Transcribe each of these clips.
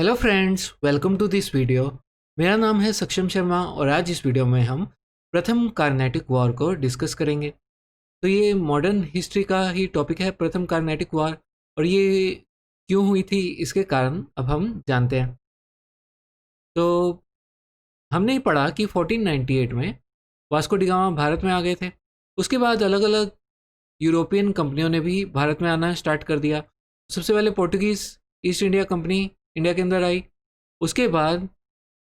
Hello friends, welcome to this video. मेरा नाम है सक्षम शर्मा और आज इस वीडियो में हम प्रथम कार्नेटिक वॉर को डिस्कस करेंगे। तो ये मॉडर्न हिस्ट्री का ही टॉपिक है, प्रथम कार्नेटिक वॉर, और ये क्यों हुई थी इसके कारण अब हम जानते हैं। तो हमने ही पढ़ा कि 1498 में वास्को डी गामा भारत में आ गए थे। उसके बाद अलग अलग यूरोपियन कंपनियों ने भी भारत में आना स्टार्ट कर दिया। सबसे पहले Portuguese east India company India के अंदर आई। उसके बाद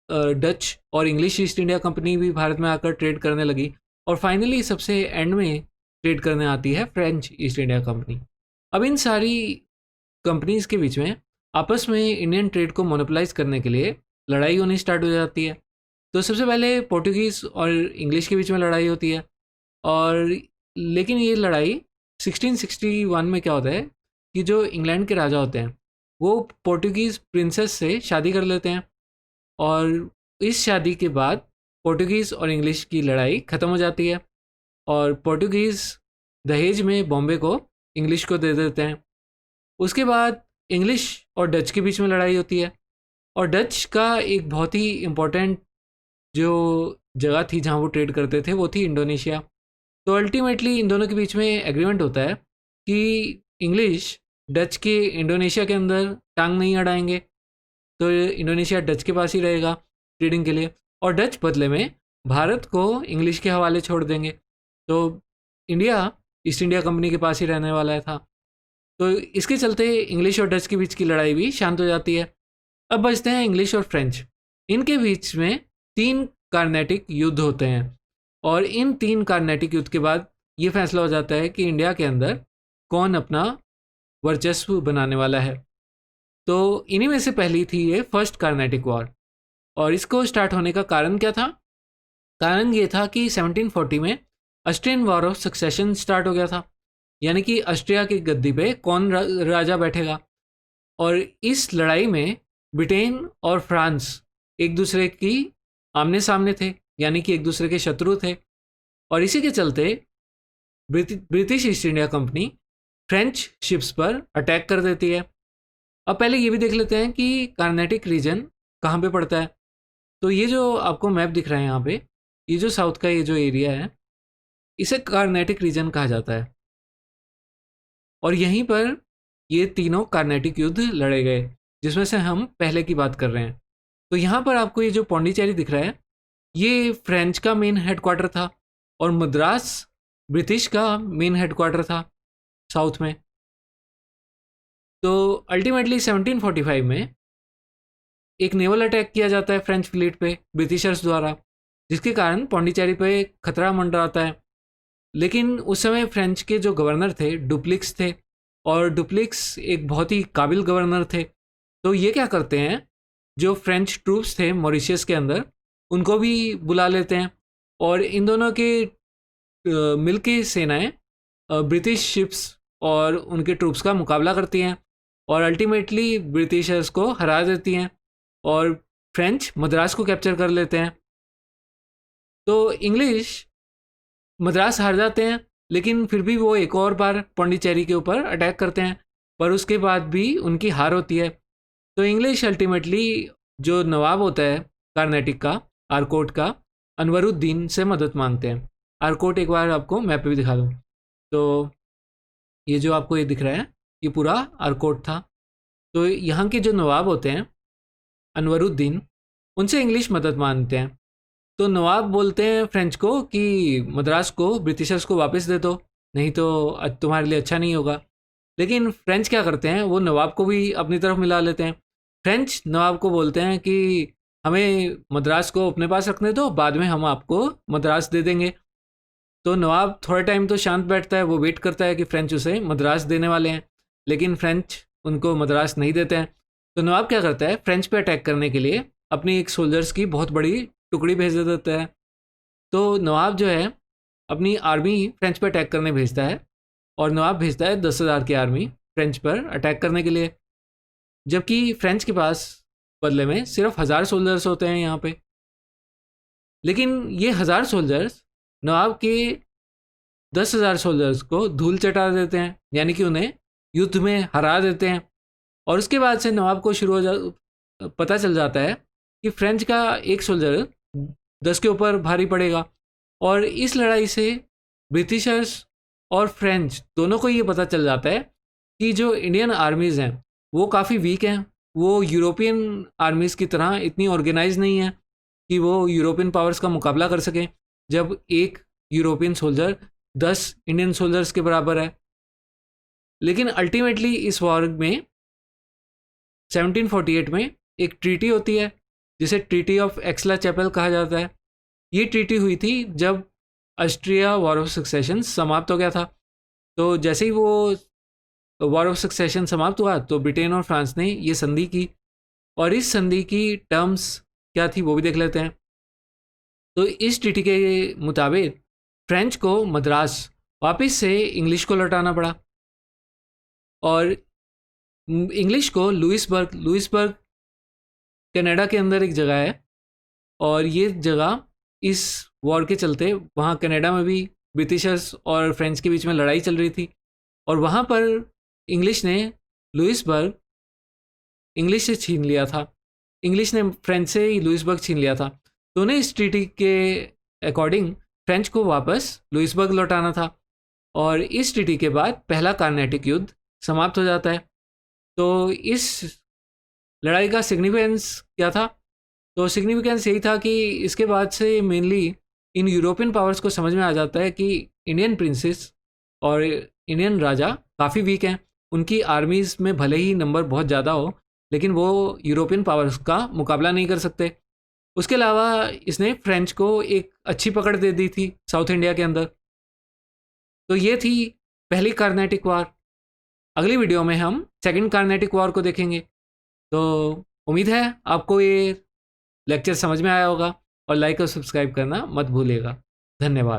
डच और इंग्लिश ईस्ट इंडिया कंपनी भी भारत में आकर ट्रेड करने लगी, और फाइनली सबसे एंड में ट्रेड करने आती है फ्रेंच ईस्ट इंडिया कंपनी। अब इन सारी कंपनीज के बीच में आपस में इंडियन ट्रेड को मोनोपलाइज करने के लिए लड़ाई होनी स्टार्ट हो जाती है। तो सबसे पहले पोर्टुगीज़ और इंग्लिश के बीच में लड़ाई होती है, और लेकिन ये लड़ाई 1661 में क्या होता है कि जो इंग्लैंड के राजा होते हैं वो पोर्टुगीज़ प्रिंसेस से शादी कर लेते हैं, और इस शादी के बाद पोर्टुगीज़ और इंग्लिश की लड़ाई ख़त्म हो जाती है, और पोर्टुगीज़ दहेज में बॉम्बे को इंग्लिश को दे देते हैं। उसके बाद इंग्लिश और डच के बीच में लड़ाई होती है, और डच का एक बहुत ही इम्पोर्टेंट जो जगह थी जहाँ वो ट्रेड करते थे वो थी इंडोनेशिया। तो अल्टीमेटली इन दोनों के बीच में एग्रीमेंट होता है कि इंग्लिश डच के इंडोनेशिया के अंदर टांग नहीं अड़ाएंगे, तो इंडोनेशिया डच के पास ही रहेगा ट्रेडिंग के लिए, और डच बदले में भारत को इंग्लिश के हवाले छोड़ देंगे। तो इंडिया ईस्ट इंडिया कंपनी के पास ही रहने वाला था। तो इसके चलते इंग्लिश और डच के बीच की लड़ाई भी शांत हो जाती है। अब बचते हैं इंग्लिश और फ्रेंच। इनके बीच में 3 कार्नेटिक युद्ध होते हैं, और इन 3 कार्नेटिक युद्ध के बाद ये फैसला हो जाता है कि इंडिया के अंदर कौन अपना वर्चस्व बनाने वाला है। तो इन्हीं में से पहली थी ये फर्स्ट कार्नेटिक वॉर, और इसको स्टार्ट होने का कारण क्या था? कारण ये था कि 1740 में Austrian war of succession start हो गया था, यानी कि ऑस्ट्रिया की गद्दी पे कौन राजा बैठेगा। और इस लड़ाई में ब्रिटेन और फ्रांस एक दूसरे की आमने सामने थे, यानी कि एक दूसरे के शत्रु थे, और इसी के चलते British east India company French ships पर अटैक कर देती है। अब पहले ये भी देख लेते हैं कि कार्नेटिक रीजन कहाँ पे पड़ता है। तो ये जो आपको मैप दिख रहा है यहाँ पे, ये जो साउथ का ये जो एरिया है इसे कार्नेटिक रीजन कहा जाता है, और यहीं पर ये तीनों कार्नेटिक युद्ध लड़े गए, जिसमें से हम पहले की बात कर रहे हैं। तो यहाँ पर आपको ये जो पौंडीचेरी दिख रहा है ये फ्रेंच का मेन हेडक्वार्टर था, और मद्रास ब्रिटिश का मेन हेडक्वार्टर था साउथ में। तो अल्टीमेटली 1745 में एक नेवल अटैक किया जाता है फ्रेंच फ्लीट पे ब्रिटिशर्स द्वारा, जिसके कारण पौंडीचेरी पे खतरा मंडराता है। लेकिन उस समय फ्रेंच के जो गवर्नर थे डुप्लिक्स थे, और डुप्लिक्स एक बहुत ही काबिल गवर्नर थे। तो ये क्या करते हैं, जो फ्रेंच ट्रूप्स थे मॉरिशस के अंदर उनको भी बुला लेते हैं, और इन दोनों के मिल के सेनाएँ ब्रिटिश शिप्स और उनके ट्रूप्स का मुकाबला करती हैं, और अल्टीमेटली ब्रिटिशर्स को हरा देती हैं, और फ्रेंच मद्रास को कैप्चर कर लेते हैं। तो इंग्लिश मद्रास हार जाते हैं, लेकिन फिर भी वो एक और बार पौंडीचेरी के ऊपर अटैक करते हैं, पर उसके बाद भी उनकी हार होती है। तो इंग्लिश अल्टीमेटली जो नवाब होता है कार्नेटिक का, आरकोट का, अनवरुद्दीन से मदद मांगते हैं। आरकोट एक बार आपको मैप पे भी दिखा दूँ, तो ये जो आपको ये दिख रहा है ये पूरा आरकोट था। तो यहाँ के जो नवाब होते हैं अनवरुद्दीन, उनसे इंग्लिश मदद मांगते हैं। तो नवाब बोलते हैं फ्रेंच को कि मद्रास को ब्रिटिशर्स को वापस दे दो, नहीं तो तुम्हारे लिए अच्छा नहीं होगा। लेकिन फ्रेंच क्या करते हैं, वो नवाब को भी अपनी तरफ मिला लेते हैं। फ्रेंच नवाब को बोलते हैं कि हमें मद्रास को अपने पास रखने दो, बाद में हम आपको मद्रास दे देंगे। तो नवाब थोड़ा टाइम तो शांत बैठता है, वो वेट करता है कि फ्रेंच उसे मद्रास देने वाले हैं, लेकिन फ्रेंच उनको मद्रास नहीं देते हैं। तो नवाब क्या करता है, फ्रेंच पे अटैक करने के लिए अपनी एक सोल्जर्स की बहुत बड़ी टुकड़ी भेज देता है। तो नवाब जो है अपनी आर्मी फ्रेंच पर अटैक करने भेजता है, और नवाब भेजता है 10,000 की आर्मी फ्रेंच पर अटैक करने के लिए, जबकि फ्रेंच के पास बदले में सिर्फ 1,000 सोल्जर्स होते हैं यहाँ पे। लेकिन ये 1,000 सोल्जर्स नवाब के 10,000 सोल्जर्स को धूल चटा देते हैं, यानी कि उन्हें युद्ध में हरा देते हैं। और उसके बाद से नवाब को पता चल जाता है कि फ्रेंच का एक सोल्जर 10 के ऊपर भारी पड़ेगा। और इस लड़ाई से ब्रिटिशर्स और फ्रेंच दोनों को ये पता चल जाता है कि जो इंडियन आर्मीज़ हैं वो काफ़ी वीक हैं, वो यूरोपियन आर्मीज़ की तरह इतनी ऑर्गेनाइज नहीं है कि वो यूरोपियन पावर्स का मुकाबला कर सकें, जब एक यूरोपियन सोल्जर 10 इंडियन सोल्जर्स के बराबर है। लेकिन अल्टीमेटली इस वॉर में 1748 में एक ट्रीटी होती है जिसे ट्रीटी ऑफ एक्सला चैपल कहा जाता है। ये ट्रीटी हुई थी जब ऑस्ट्रिया वॉर ऑफ सक्सेशन समाप्त हो गया था। तो जैसे ही वो वॉर ऑफ सक्सेशन समाप्त हुआ तो ब्रिटेन और फ्रांस ने ये संधि की, और इस संधि की टर्म्स क्या थी वो भी देख लेते हैं। तो इस ट्रीटी के मुताबिक फ्रेंच को मद्रास वापस से इंग्लिश को लौटाना पड़ा, और इंग्लिश को लुइसबर्ग कनाडा के अंदर एक जगह है, और ये जगह इस वॉर के चलते वहाँ कनाडा में भी ब्रिटिशर्स और फ्रेंच के बीच में लड़ाई चल रही थी, और वहाँ पर इंग्लिश ने लुइसबर्ग इंग्लिश से छीन लिया था, इंग्लिश ने फ्रेंच से ही लुइसबर्ग छीन लिया था। तो उन्हें इस ट्रीटी के अकॉर्डिंग फ्रेंच को वापस लुइसबर्ग लौटाना था, और इस ट्रीटी के बाद पहला कार्नेटिक युद्ध समाप्त हो जाता है। तो इस लड़ाई का सिग्निफिकेंस क्या था? तो सिग्निफिकेंस यही था कि इसके बाद से मेनली इन यूरोपियन पावर्स को समझ में आ जाता है कि इंडियन प्रिंसेस और इंडियन राजा काफ़ी वीक हैं, उनकी आर्मीज़ में भले ही नंबर बहुत ज़्यादा हो लेकिन वो यूरोपियन पावर्स का मुकाबला नहीं कर सकते। उसके अलावा इसने फ्रेंच को एक अच्छी पकड़ दे दी थी साउथ इंडिया के अंदर। तो ये थी पहली कार्नेटिक वॉर। अगली वीडियो में हम सेकंड कार्नेटिक वॉर को देखेंगे। तो उम्मीद है आपको ये लेक्चर समझ में आया होगा, और लाइक और सब्सक्राइब करना मत भूलिएगा। धन्यवाद।